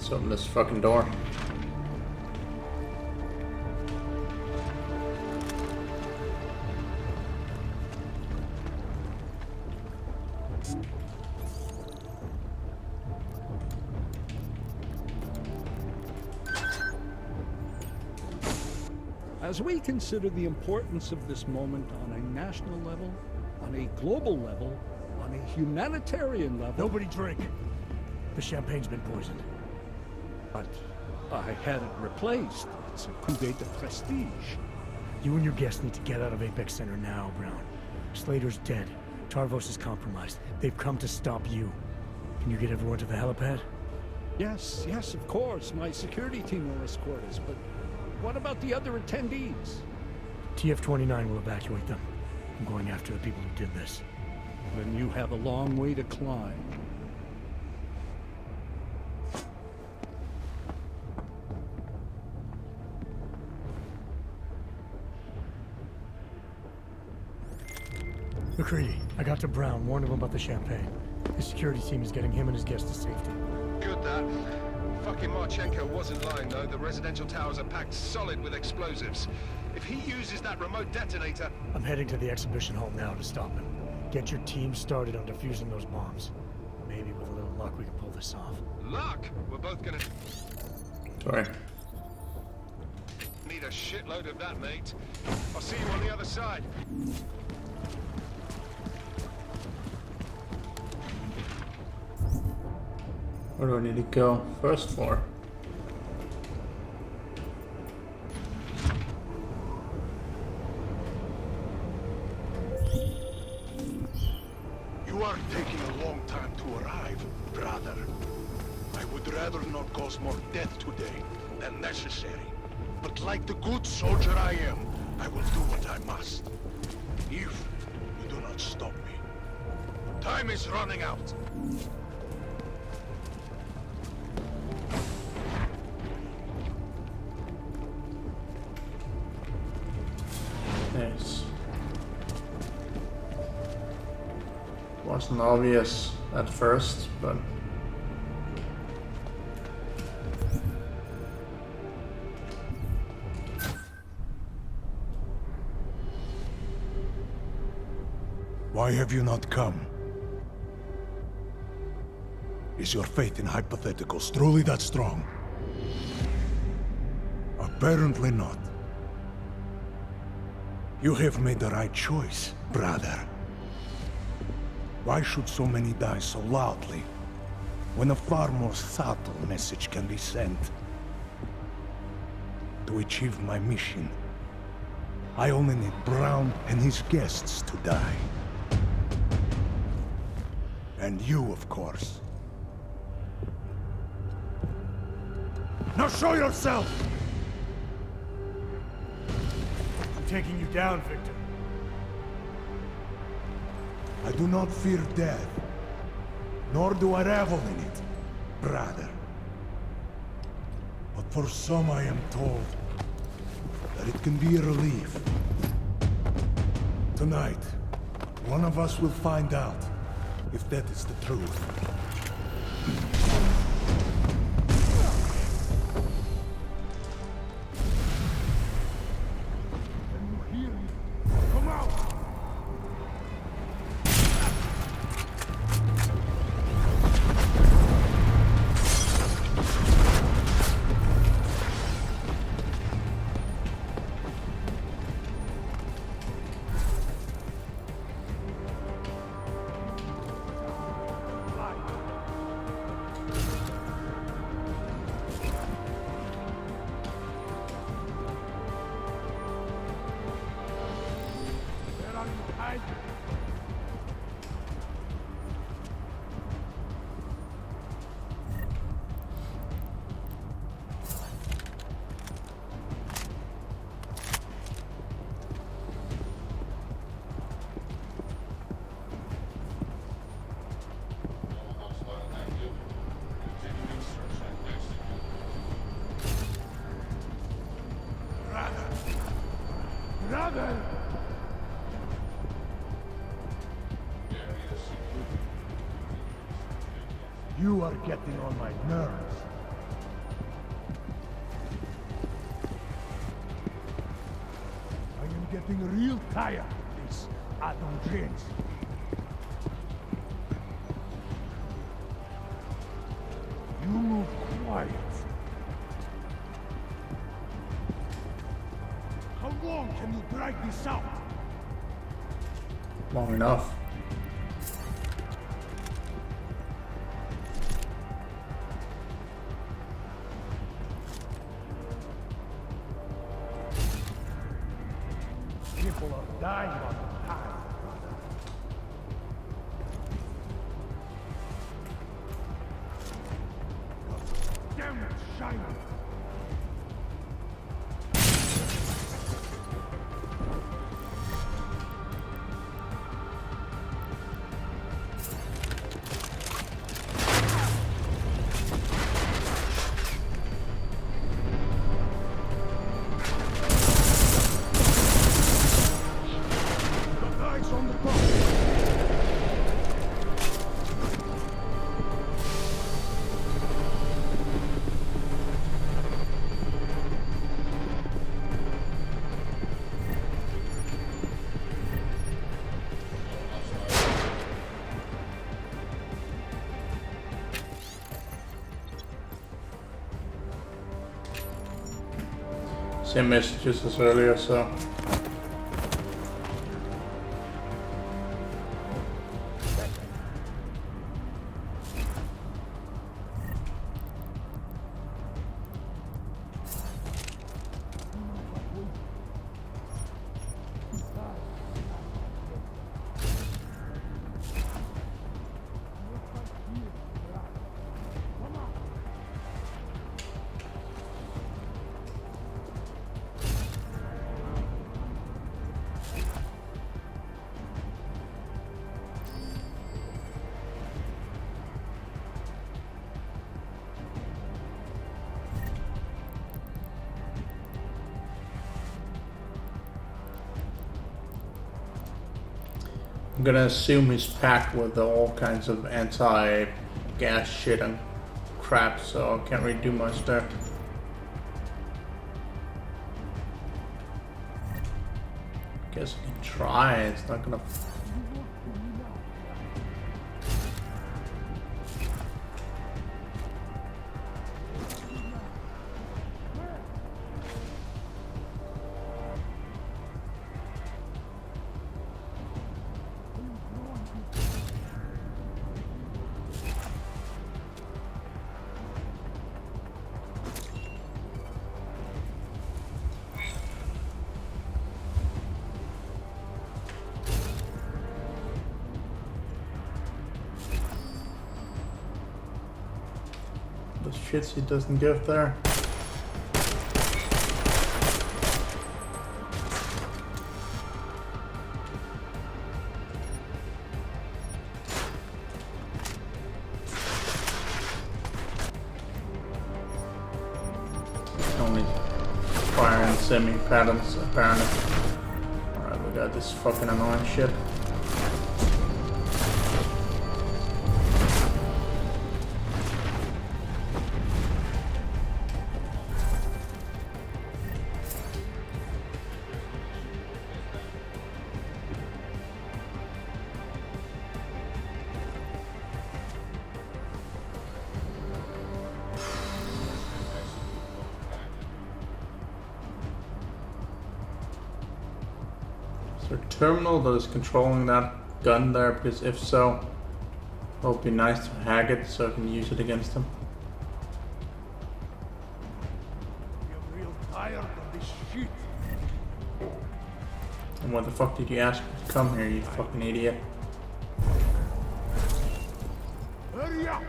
Let's open this fucking door. As we consider the importance of this moment on a national level, on a global level, on a humanitarian level... Nobody drink. The champagne's been poisoned. But I had it replaced. It's a coup de prestige. You and your guests need to get out of Apex Center now, Brown. Slater's dead. Tarvos is compromised. They've come to stop you. Can you get everyone to the helipad? Yes, of course. My security team will escort us, but what about the other attendees? TF-29 will evacuate them. I'm going after the people who did this. Then you have a long way to climb. McCready, I got to Brown, warned him about the champagne. His security team is getting him and his guests to safety. Good that. Fucking Marchenko wasn't lying though. The residential towers are packed solid with explosives. If he uses that remote detonator... I'm heading to the exhibition hall now to stop him. Get your team started on defusing those bombs. Maybe with a little luck we can pull this off. Luck? We're both gonna... Sorry. Need a shitload of that, mate. I'll see you on the other side. Where do I need to go? First floor. You are taking a long time to arrive, brother. I would rather not cause more death today than necessary. But like the good soldier I am, I will do what I must. If you do not stop me. Time is running out. Yes. Wasn't obvious at first, but why have you not come? Is your faith in hypotheticals truly that strong? Apparently not. You have made the right choice, brother. Why should so many die so loudly, when a far more subtle message can be sent? To achieve my mission, I only need Brown and his guests to die. And you, of course. Now show yourself! I'm taking you down, Victor. I do not fear death, nor do I revel in it, brother. But for some I am told that it can be a relief. Tonight, one of us will find out if that is the truth. Brother! You are getting on my nerves. getting real tired of this Adam James. You move quiet. How long can you drag this out? Long enough. People are dying on the path. Damn it, Shiner! The guys on the boat! Same messages as earlier, so. I'm gonna assume he's packed with all kinds of anti-gas shit and crap, so I can't really do much there. Guess I can try, it's not gonna... The shits he doesn't give there. Only firing semi-patterns apparently. Alright, we got this fucking annoying shit. Is there a terminal that is controlling that gun there? Because if so, it would be nice to hack it so I can use it against him. I'm real tired of this shit. And what the fuck did you ask me to come here, you fucking idiot? Hurry up!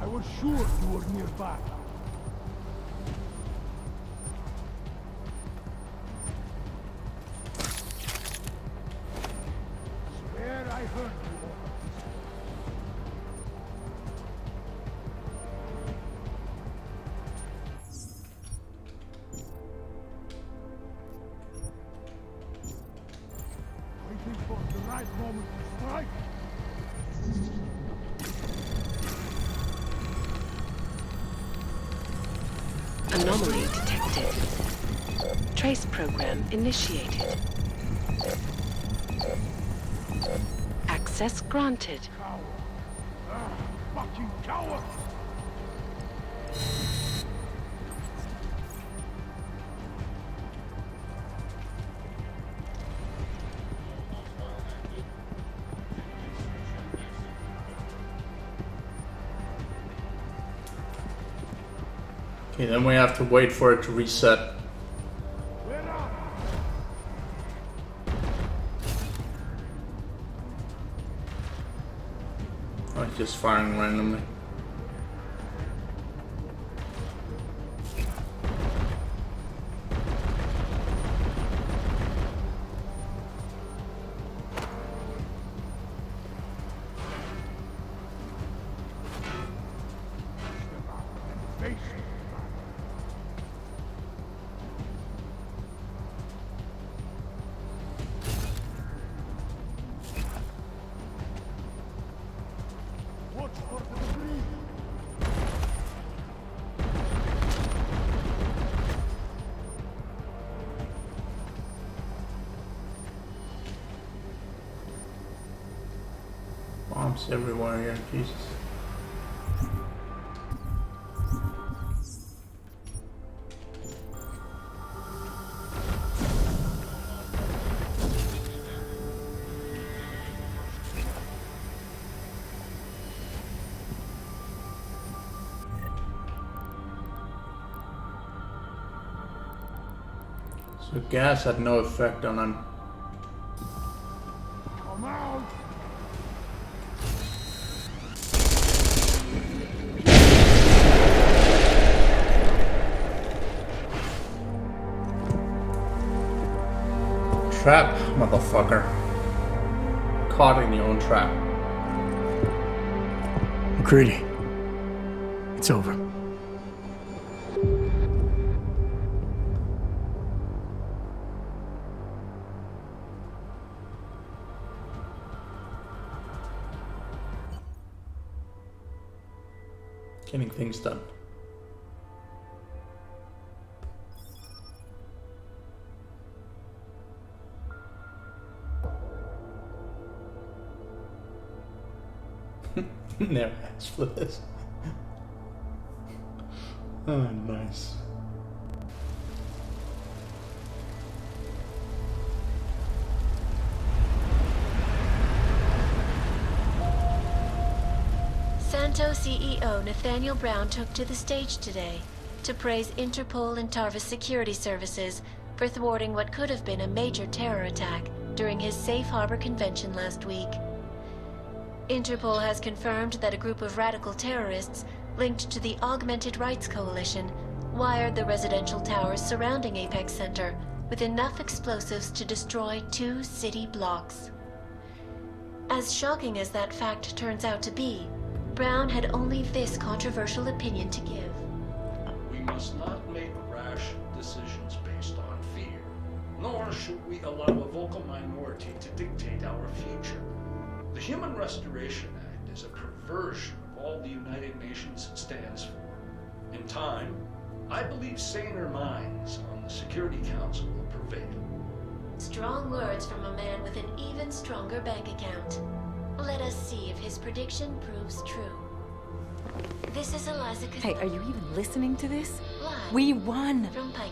was sure you were nearby. Swear I heard you. Waiting for the right moment to strike. Anomaly detected. Trace program initiated. Access granted. Coward. Ah, fucking coward! Okay, then we have to wait for it to reset. Where are Oh, it's just firing randomly. face? Watch for the debris. Bombs everywhere here, Jesus. So gas had no effect on him. Come out! Trap, motherfucker. Caught in your own trap. McCready. It's over. Getting things done. Never asked for this. Oh, nice. Santo CEO Nathaniel Brown took to the stage today to praise Interpol and Tarvis security services for thwarting what could have been a major terror attack during his Safe Harbor convention last week. Interpol has confirmed that a group of radical terrorists linked to the Augmented Rights Coalition wired the residential towers surrounding Apex Center with enough explosives to destroy 2 city blocks. As shocking as that fact turns out to be, Brown had only this controversial opinion to give. We must not make rash decisions based on fear, nor should we allow a vocal minority to dictate our future. The Human Restoration Act is a perversion of all the United Nations stands for. In time, I believe saner minds on the Security Council will prevail. Strong words from a man with an even stronger bank account. Let us see if his prediction proves true. This is Eliza Hey, are you even listening to this? Live We won! from Pike.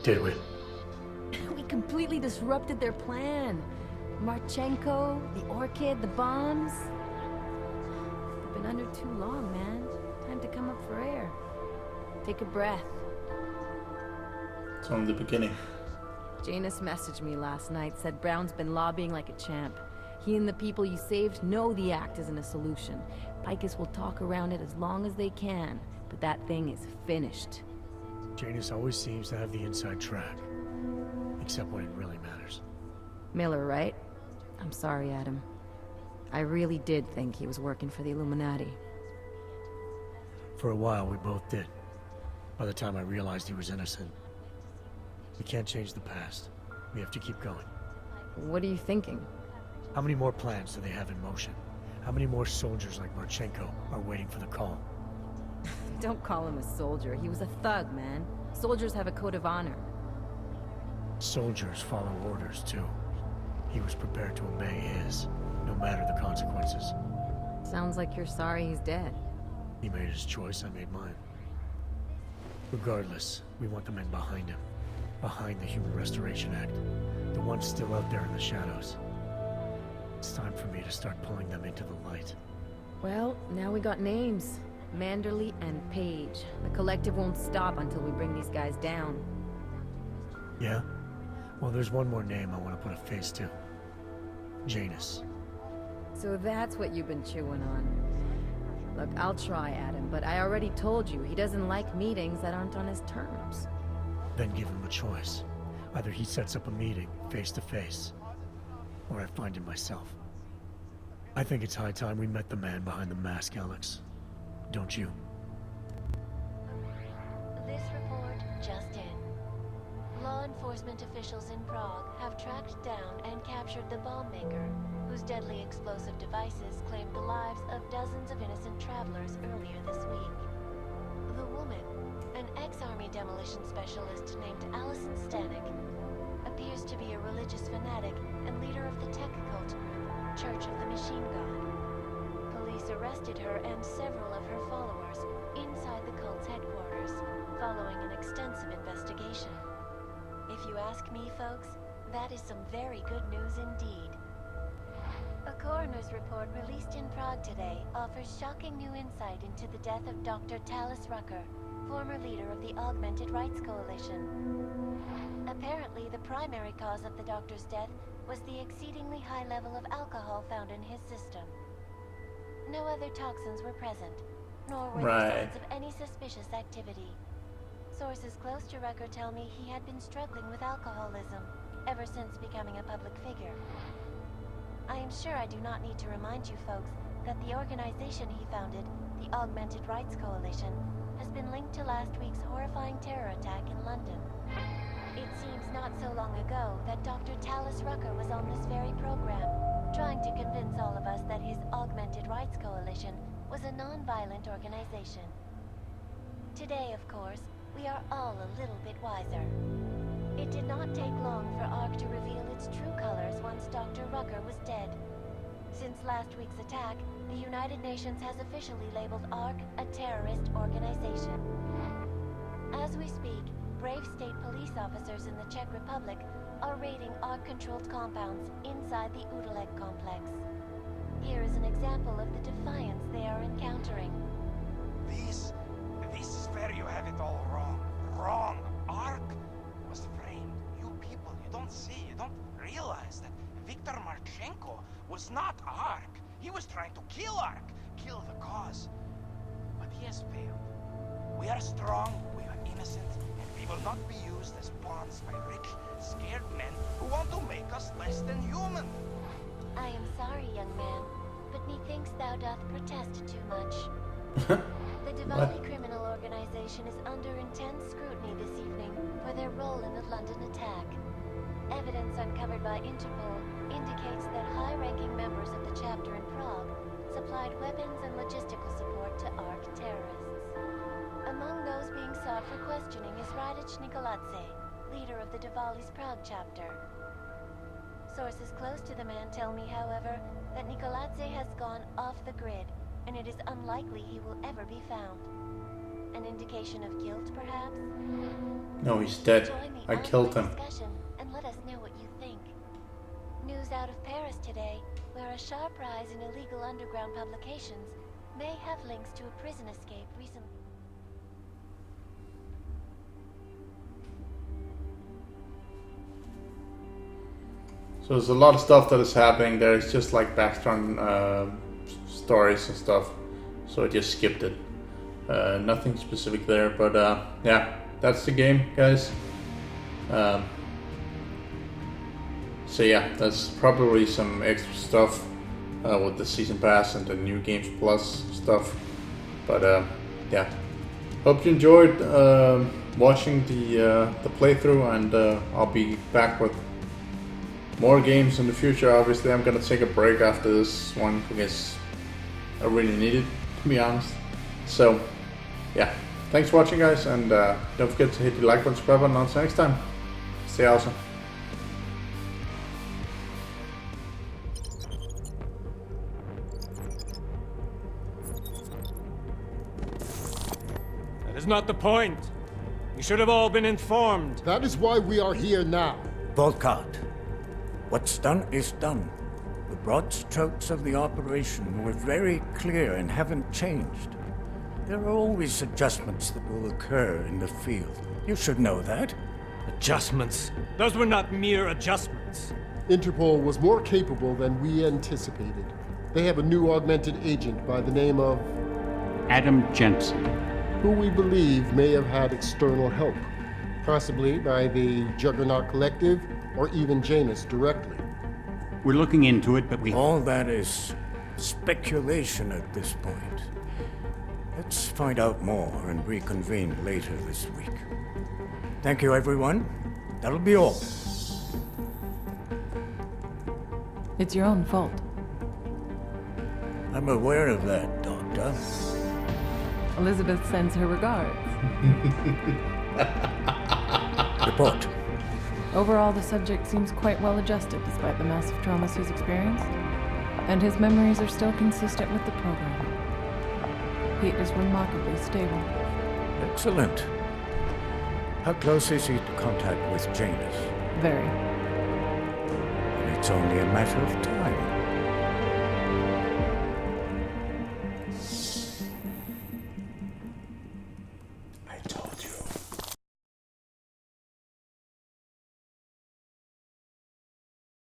Did we? We completely disrupted their plan. Marchenko, the Orchid, the bombs. They've been under too long, man. Time to come up for air. Take a breath. It's only the beginning. Janus messaged me last night, said Brown's been lobbying like a champ. He and the people you saved know the act isn't a solution. Picus will talk around it as long as they can, but that thing is finished. Janus always seems to have the inside track. Except when it really matters. Miller, right? I'm sorry, Adam. I really did think he was working for the Illuminati. For a while, we both did. By the time I realized he was innocent. We can't change the past. We have to keep going. What are you thinking? How many more plans do they have in motion? How many more soldiers like Marchenko are waiting for the call? Don't call him a soldier. He was a thug, man. Soldiers have a code of honor. Soldiers follow orders, too. He was prepared to obey his, no matter the consequences. Sounds like you're sorry he's dead. He made his choice, I made mine. Regardless, we want the men behind him. Behind the Human Restoration Act. The ones still out there in the shadows. It's time for me to start pulling them into the light. Well, now we got names. Manderley and Page. The collective won't stop until we bring these guys down. Yeah? Well, there's one more name I want to put a face to. Janus. So that's what you've been chewing on. Look, I'll try, Adam, but I already told you he doesn't like meetings that aren't on his terms. Then give him a choice. Either he sets up a meeting, face to face, or I find him myself. I think it's high time we met the man behind the mask, Alex. Don't you? This report just in. Law enforcement officials in Prague have tracked down and captured the bomb maker, whose deadly explosive devices claimed the lives of dozens of innocent travelers earlier this week. The woman, an ex-army demolition specialist named Allison Stanek, appears to be a religious fanatic and leader of the tech cult group, Church of the Machine God. Police arrested her and several of her followers inside the cult's headquarters, following an extensive investigation. If you ask me, folks, that is some very good news indeed. A coroner's report released in Prague today offers shocking new insight into the death of Dr. Talis Rucker, former leader of the Augmented Rights Coalition. Apparently, the primary cause of the doctor's death was the exceedingly high level of alcohol found in his system. No other toxins were present, nor were there signs of any suspicious activity. Sources close to Rucker tell me he had been struggling with alcoholism ever since becoming a public figure. I am sure I do not need to remind you folks that the organization he founded, the Augmented Rights Coalition, has been linked to last week's horrifying terror attack in London. It seems not so long ago that Dr. Talis Rucker was on this very program, trying to convince all of us that his Augmented Rights Coalition was a non-violent organization. Today, of course, we are all a little bit wiser. It did not take long for ARC to reveal its true colors once Dr. Rucker was dead. Since last week's attack, the United Nations has officially labeled ARC a terrorist organization. As we speak, brave state police officers in the Czech Republic are raiding ARC-controlled compounds inside the Udaleg complex. Here is an example of the defiance they are encountering. This is where you have it all wrong. Wrong. ARC was framed. You people, you don't see, you don't realize that Viktor Marchenko was not ARC. He was trying to kill ARC, kill the cause. But he has failed. We are strong, we are innocent, and we will not be used as pawns by rich, scared men who want to make us less than human. I am sorry, young man, but methinks thou doth protest too much. The Diwali criminal organization is under intense scrutiny this evening for their role in the London attack. Evidence uncovered by Interpol indicates that high-ranking members of the chapter in Prague supplied weapons and logistical support to ARC terrorists. Among those being sought for questioning is Radic Nikoladze, leader of the Diwali's Prague chapter. Sources close to the man tell me, however, that Nikoladze has gone off the grid, and it is unlikely he will ever be found. An indication of guilt, perhaps? No, he's dead. I killed him. Discussion and let us know what you think. News out of Paris today, where a sharp rise in illegal underground publications may have links to a prison escape recently. So there's a lot of stuff that is happening there. It's just like background stories and stuff. So I just skipped it. Nothing specific there, but yeah, that's the game, guys. So yeah, that's probably some extra stuff with the season pass and the new games plus stuff. But yeah, hope you enjoyed watching the playthrough, and I'll be back with more games in the future. Obviously, I'm gonna take a break after this one because I really need it, to be honest. So yeah, thanks for watching, guys, and don't forget to hit the like button, subscribe button. Until next time, stay awesome. That is not the point. You should have all been informed. That is why we are here now. Volkart, what's done is done. The broad strokes of the operation were very clear and haven't changed. There are always adjustments that will occur in the field. You should know that. Adjustments? Those were not mere adjustments. Interpol was more capable than we anticipated. They have a new augmented agent by the name of Adam Jensen, who we believe may have had external help, possibly by the Juggernaut Collective or even Janus directly. We're looking into it, but all that is speculation at this point. Let's find out more and reconvene later this week. Thank you, everyone. That'll be all. It's your own fault. I'm aware of that, Doctor. Elizabeth sends her regards. Report. Overall, the subject seems quite well adjusted despite the massive traumas he's experienced, and his memories are still consistent with the program. He is remarkably stable. Excellent. How close is he to contact with Janus? Very. And it's only a matter of time.